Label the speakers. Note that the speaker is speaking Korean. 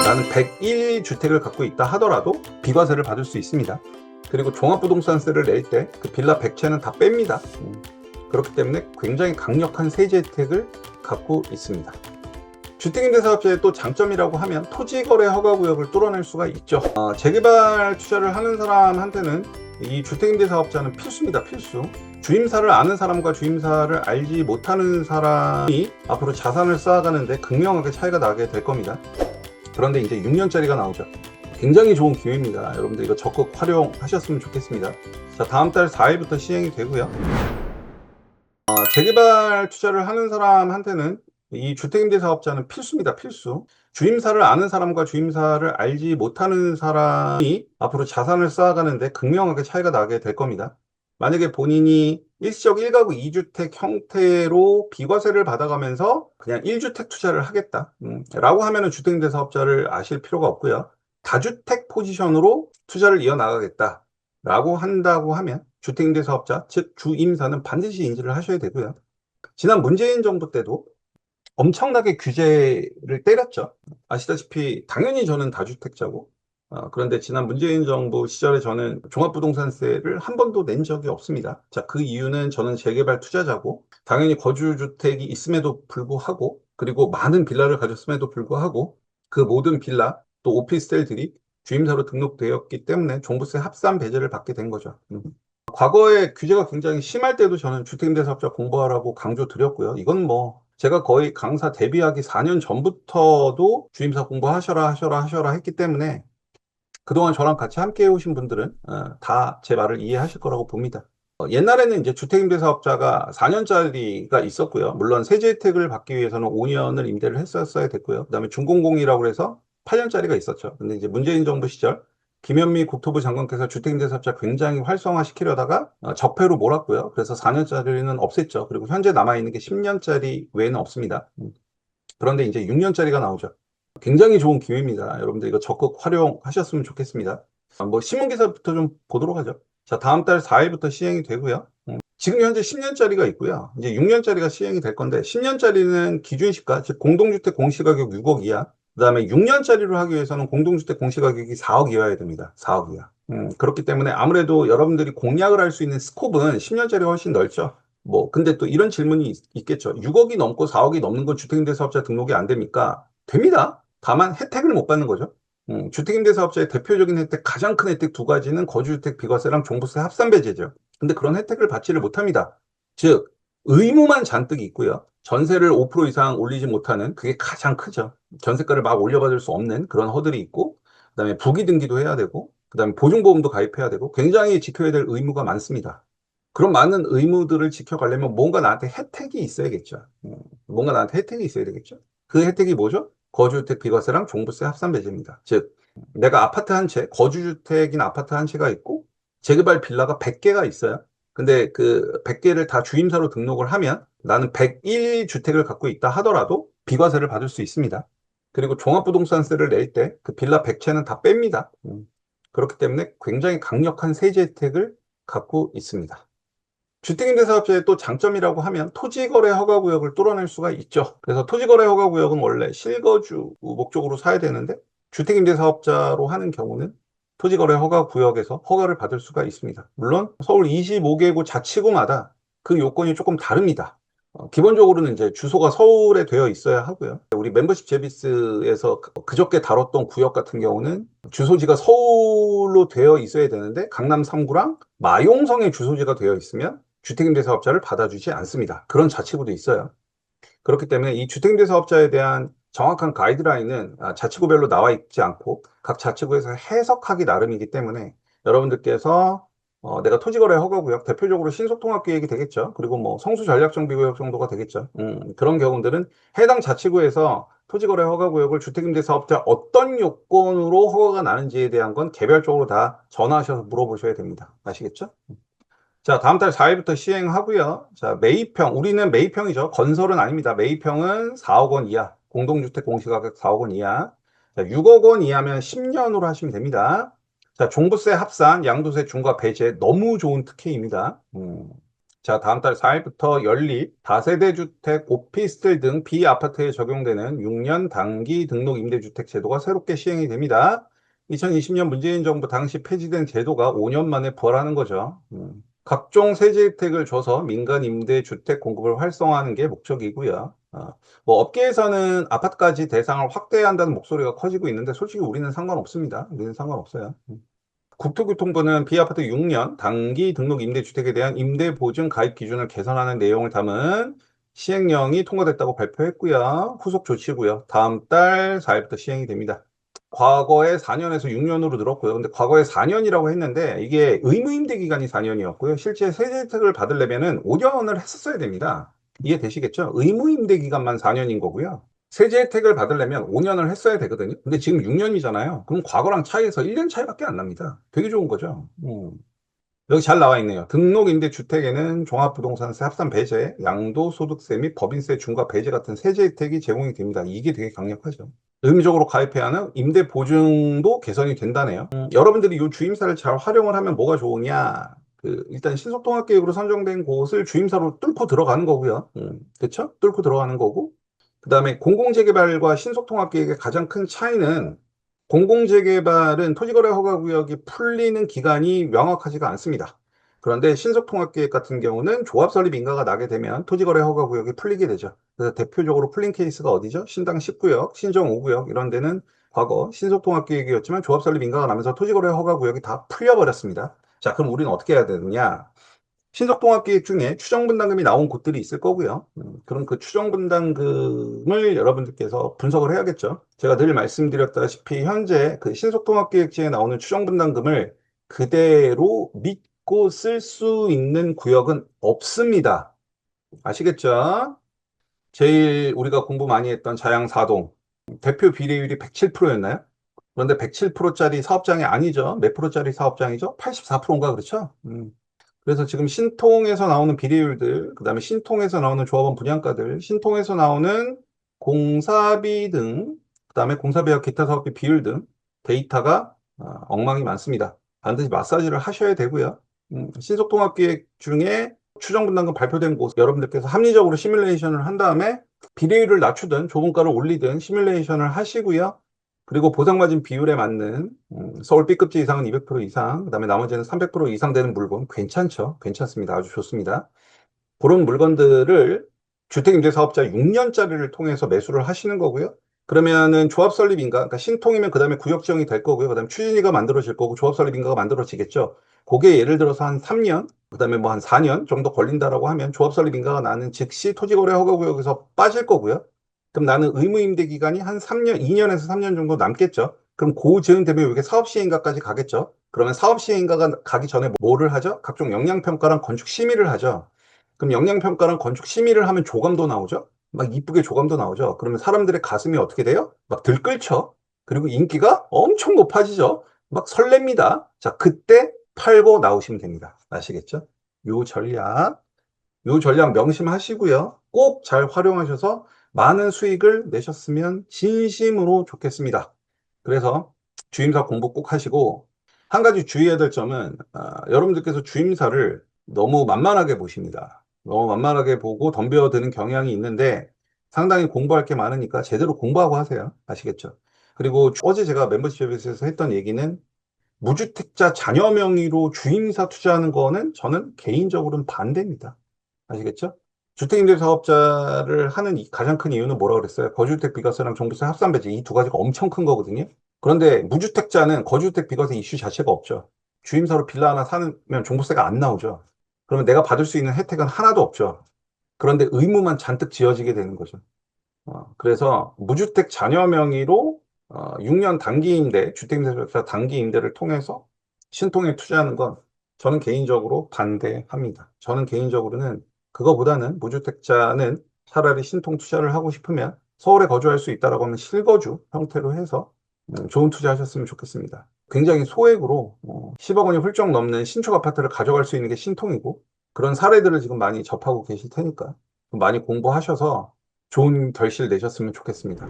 Speaker 1: 나는 101주택을 갖고 있다 하더라도 비과세를 받을 수 있습니다. 그리고 종합부동산세를 낼 때 그 빌라 100채는 다 뺍니다. 그렇기 때문에 굉장히 강력한 세제 혜택을 갖고 있습니다. 주택임대사업자의 또 장점이라고 하면 토지거래 허가구역을 뚫어낼 수가 있죠. 재개발 투자를 하는 사람한테는 이 주택임대사업자는 필수입니다. 필수. 주임사를 아는 사람과 주임사를 알지 못하는 사람이 앞으로 자산을 쌓아가는데 극명하게 차이가 나게 될 겁니다. 그런데 이제 6년짜리가 나오죠. 굉장히 좋은 기회입니다. 여러분들 이거 적극 활용하셨으면 좋겠습니다. 자, 다음 달 4일부터 시행이 되고요. 재개발 투자를 하는 사람한테는 이 주택임대사업자는 필수입니다. 필수. 주임사를 아는 사람과 주임사를 알지 못하는 사람이 앞으로 자산을 쌓아가는데 극명하게 차이가 나게 될 겁니다. 만약에 본인이 일시적 1가구 2주택 형태로 비과세를 받아가면서 그냥 1주택 투자를 하겠다 라고 하면은 주택임대사업자를 아실 필요가 없고요. 다주택 포지션으로 투자를 이어나가겠다 라고 한다고 하면 주택임대사업자, 즉 주임사는 반드시 인지를 하셔야 되고요. 지난 문재인 정부 때도 엄청나게 규제를 때렸죠. 아시다시피 당연히 저는 다주택자고 그런데 지난 문재인 정부 시절에 저는 종합부동산세를 한 번도 낸 적이 없습니다. 자, 그 이유는 저는 재개발 투자자고 당연히 거주주택이 있음에도 불구하고 그리고 많은 빌라를 가졌음에도 불구하고 그 모든 빌라 또 오피스텔들이 주임사로 등록되었기 때문에 종부세 합산 배제를 받게 된 거죠. 과거에 규제가 굉장히 심할 때도 저는 주택임대사업자 공부하라고 강조 드렸고요. 이건 뭐 제가 거의 강사 데뷔하기 4년 전부터도 주임사 공부하셔라 했기 때문에 그동안 저랑 같이 함께 해오신 분들은 다 제 말을 이해하실 거라고 봅니다. 옛날에는 이제 주택임대사업자가 4년짜리가 있었고요. 물론 세제 혜택을 받기 위해서는 5년을 임대를 했었어야 됐고요. 그다음에 준공공이라고 해서 8년짜리가 있었죠. 근데 이제 문재인 정부 시절 김현미 국토부 장관께서 주택임대사업자 굉장히 활성화시키려다가 적폐로 몰았고요. 그래서 4년짜리는 없앴죠. 그리고 현재 남아있는 게 10년짜리 외에는 없습니다. 그런데 이제 6년짜리가 나오죠. 굉장히 좋은 기회입니다. 여러분들 이거 적극 활용하셨으면 좋겠습니다. 뭐 신문기사부터 좀 보도록 하죠. 자, 다음 달 4일부터 시행이 되고요. 지금 현재 10년짜리가 있고요. 이제 6년짜리가 시행이 될 건데 10년짜리는 기준시가, 즉 공동주택 공시가격 6억 이하, 그 다음에 6년짜리로 하기 위해서는 공동주택 공시가격이 4억 이하여야 됩니다. 4억 이하. 그렇기 때문에 아무래도 여러분들이 공략을 할 수 있는 스콥은 10년짜리가 훨씬 넓죠. 뭐 근데 또 이런 질문이 있겠죠. 6억이 넘고 4억이 넘는 건 주택임대사업자 등록이 안 됩니까? 됩니다. 다만 혜택을 못 받는 거죠. 주택임대사업자의 대표적인 혜택, 가장 큰 혜택 두 가지는 거주주택 비과세랑 종부세 합산 배제죠. 근데 그런 혜택을 받지를 못합니다. 즉 의무만 잔뜩 있고요. 전세를 5% 이상 올리지 못하는, 그게 가장 크죠. 전세가를 막 올려받을 수 없는 그런 허들이 있고, 그다음에 부기 등기도 해야 되고, 그다음에 보증보험도 가입해야 되고, 굉장히 지켜야 될 의무가 많습니다. 그런 많은 의무들을 지켜가려면 뭔가 나한테 혜택이 있어야겠죠. 뭔가 나한테 혜택이 있어야 되겠죠. 그 혜택이 뭐죠? 거주주택 비과세랑 종부세 합산 배제입니다. 즉 내가 아파트 한 채, 거주주택인 아파트 한 채가 있고 재개발 빌라가 100개가 있어요. 근데 그 100개를 다 주임사로 등록을 하면 나는 101주택을 갖고 있다 하더라도 비과세를 받을 수 있습니다. 그리고 종합부동산세를 낼 때 그 빌라 100채는 다 뺍니다. 그렇기 때문에 굉장히 강력한 세제 혜택을 갖고 있습니다. 주택임대사업자의 또 장점이라고 하면 토지거래 허가구역을 뚫어낼 수가 있죠. 그래서 토지거래 허가구역은 원래 실거주 목적으로 사야 되는데 주택임대사업자로 하는 경우는 토지거래 허가구역에서 허가를 받을 수가 있습니다. 물론 서울 25개구 자치구마다 그 요건이 조금 다릅니다. 기본적으로는 이제 주소가 서울에 되어 있어야 하고요. 우리 멤버십 제비스에서 그저께 다뤘던 구역 같은 경우는 주소지가 서울로 되어 있어야 되는데 강남 3구랑 마용성에 주소지가 되어 있으면 주택임대사업자를 받아주지 않습니다. 그런 자치구도 있어요. 그렇기 때문에 이 주택임대사업자에 대한 정확한 가이드라인은 자치구별로 나와 있지 않고 각 자치구에서 해석하기 나름이기 때문에 여러분들께서 내가 토지거래 허가구역, 대표적으로 신속통합계획이 되겠죠. 그리고 뭐 성수전략정비구역 정도가 되겠죠. 그런 경우들은 해당 자치구에서 토지거래 허가구역을 주택임대사업자 어떤 요건으로 허가가 나는지에 대한 건 개별적으로 다 전화하셔서 물어보셔야 됩니다. 아시겠죠? 자, 다음 달 4일부터 시행하고요. 자, 매입형, 우리는 매입형이죠. 건설은 아닙니다. 매입형은 4억 원 이하, 공동주택 공시가격 4억 원 이하. 자, 6억 원 이하면 10년으로 하시면 됩니다. 자, 종부세 합산, 양도세 중과 배제 너무 좋은 특혜입니다. 자, 다음 달 4일부터 연립, 다세대 주택, 오피스텔 등 비아파트에 적용되는 6년 단기 등록 임대주택 제도가 새롭게 시행이 됩니다. 2020년 문재인 정부 당시 폐지된 제도가 5년 만에 부활하는 거죠. 각종 세제 혜택을 줘서 민간 임대주택 공급을 활성화하는 게 목적이고요. 뭐 업계에서는 아파트까지 대상을 확대해야 한다는 목소리가 커지고 있는데 솔직히 우리는 상관없습니다. 우리는 상관없어요. 국토교통부는 비아파트 6년 단기 등록 임대주택에 대한 임대보증 가입 기준을 개선하는 내용을 담은 시행령이 통과됐다고 발표했고요. 후속 조치고요. 다음 달 4일부터 시행이 됩니다. 과거에 4년에서 6년으로 늘었고요. 근데 과거에 4년이라고 했는데 이게 의무임대 기간이 4년이었고요. 실제 세제 혜택을 받으려면은 5년을 했었어야 됩니다. 이해되시겠죠? 의무임대 기간만 4년인 거고요. 세제 혜택을 받으려면 5년을 했어야 되거든요. 근데 지금 6년이잖아요. 그럼 과거랑 차이에서 1년 차이밖에 안 납니다. 되게 좋은 거죠. 여기 잘 나와 있네요. 등록임대주택에는 종합부동산세 합산 배제, 양도소득세 및 법인세 중과 배제 같은 세제 혜택이 제공이 됩니다. 이게 되게 강력하죠. 의무적으로 가입해야 하는 임대 보증도 개선이 된다네요. 여러분들이 이 주임사를 잘 활용을 하면 뭐가 좋으냐? 일단 신속통합계획으로 선정된 곳을 주임사로 뚫고 들어가는 거고요. 그렇죠? 뚫고 들어가는 거고. 그 다음에 공공재개발과 신속통합계획의 가장 큰 차이는 공공재개발은 토지거래 허가구역이 풀리는 기간이 명확하지가 않습니다. 그런데 신속통합계획 같은 경우는 조합설립 인가가 나게 되면 토지거래 허가구역이 풀리게 되죠. 그래서 대표적으로 풀린 케이스가 어디죠? 신당 10구역, 신정 5구역 이런 데는 과거 신속통합계획이었지만 조합설립 인가가 나면서 토지거래 허가구역이 다 풀려버렸습니다. 자, 그럼 우리는 어떻게 해야 되느냐? 신속통합계획 중에 추정분담금이 나온 곳들이 있을 거고요. 그럼 그 추정분담금을 여러분들께서 분석을 해야겠죠. 제가 늘 말씀드렸다시피 현재 그 신속통합계획지에 나오는 추정분담금을 그대로 믿고 쓸 수 있는 구역은 없습니다. 아시겠죠? 제일 우리가 공부 많이 했던 자양사동 대표 비례율이 107%였나요? 그런데 107%짜리 사업장이 아니죠. 몇 프로짜리 사업장이죠? 84%인가 그렇죠? 그래서 지금 신통에서 나오는 비례율들, 그 다음에 신통에서 나오는 조합원 분양가들, 신통에서 나오는 공사비 등, 그 다음에 공사비와 기타 사업비 비율 등 데이터가 엉망이 많습니다. 반드시 마사지를 하셔야 되고요. 신속통합계획 중에 추정분담금 발표된 곳, 여러분들께서 합리적으로 시뮬레이션을 한 다음에 비례율을 낮추든 조분가를 올리든 시뮬레이션을 하시고요. 그리고 보상마진 비율에 맞는 서울 B급지 이상은 200% 이상, 그다음에 나머지는 300% 이상 되는 물건 괜찮죠? 괜찮습니다. 아주 좋습니다. 그런 물건들을 주택임대사업자 6년짜리를 통해서 매수를 하시는 거고요. 그러면은 조합설립인가, 그러니까 신통이면 그다음에 구역 지정이 될 거고요. 그다음에 추진위가 만들어질 거고 조합설립인가가 만들어지겠죠. 그게 예를 들어서 한 3년, 그다음에 뭐 한 4년 정도 걸린다라고 하면 조합설립인가가 나는 즉시 토지거래 허가구역에서 빠질 거고요. 그럼 나는 의무임대 기간이 한 3년, 2년에서 3년 정도 남겠죠. 그럼 고지은 되면 이게 사업시행인가까지 가겠죠. 그러면 사업시행인가가 가기 전에 뭐를 하죠? 각종 영향평가랑 건축심의를 하죠. 그럼 영향평가랑 건축심의를 하면 조감도 나오죠. 막 이쁘게 조감도 나오죠. 그러면 사람들의 가슴이 어떻게 돼요? 막 들끓죠. 그리고 인기가 엄청 높아지죠. 막 설렙니다. 자, 그때 팔고 나오시면 됩니다. 아시겠죠? 요 전략. 요 전략 명심하시고요. 꼭 잘 활용하셔서 많은 수익을 내셨으면 진심으로 좋겠습니다. 그래서 주임사 공부 꼭 하시고 한 가지 주의해야 될 점은 여러분들께서 주임사를 너무 만만하게 보십니다. 너무 만만하게 보고 덤벼드는 경향이 있는데 상당히 공부할 게 많으니까 제대로 공부하고 하세요. 아시겠죠? 그리고 어제 제가 멤버십에서 했던 얘기는 무주택자 자녀 명의로 주임사 투자하는 거는 저는 개인적으로는 반대입니다. 아시겠죠? 주택임대사업자를 하는 가장 큰 이유는 뭐라 그랬어요? 거주주택 비과세랑 종부세 합산 배제 이 두 가지가 엄청 큰 거거든요. 그런데 무주택자는 거주주택 비과세 이슈 자체가 없죠. 주임사로 빌라 하나 사면 종부세가 안 나오죠. 그러면 내가 받을 수 있는 혜택은 하나도 없죠. 그런데 의무만 잔뜩 지어지게 되는 거죠. 그래서 무주택 자녀 명의로 6년 단기 임대, 주택임대사 단기 임대를 통해서 신통에 투자하는 건 저는 개인적으로 반대합니다. 저는 개인적으로는 그거보다는 무주택자는 차라리 신통 투자를 하고 싶으면 서울에 거주할 수 있다라고 하면 실거주 형태로 해서 좋은 투자하셨으면 좋겠습니다. 굉장히 소액으로 10억 원이 훌쩍 넘는 신축 아파트를 가져갈 수 있는 게 신통이고 그런 사례들을 지금 많이 접하고 계실 테니까 많이 공부하셔서 좋은 결실 내셨으면 좋겠습니다.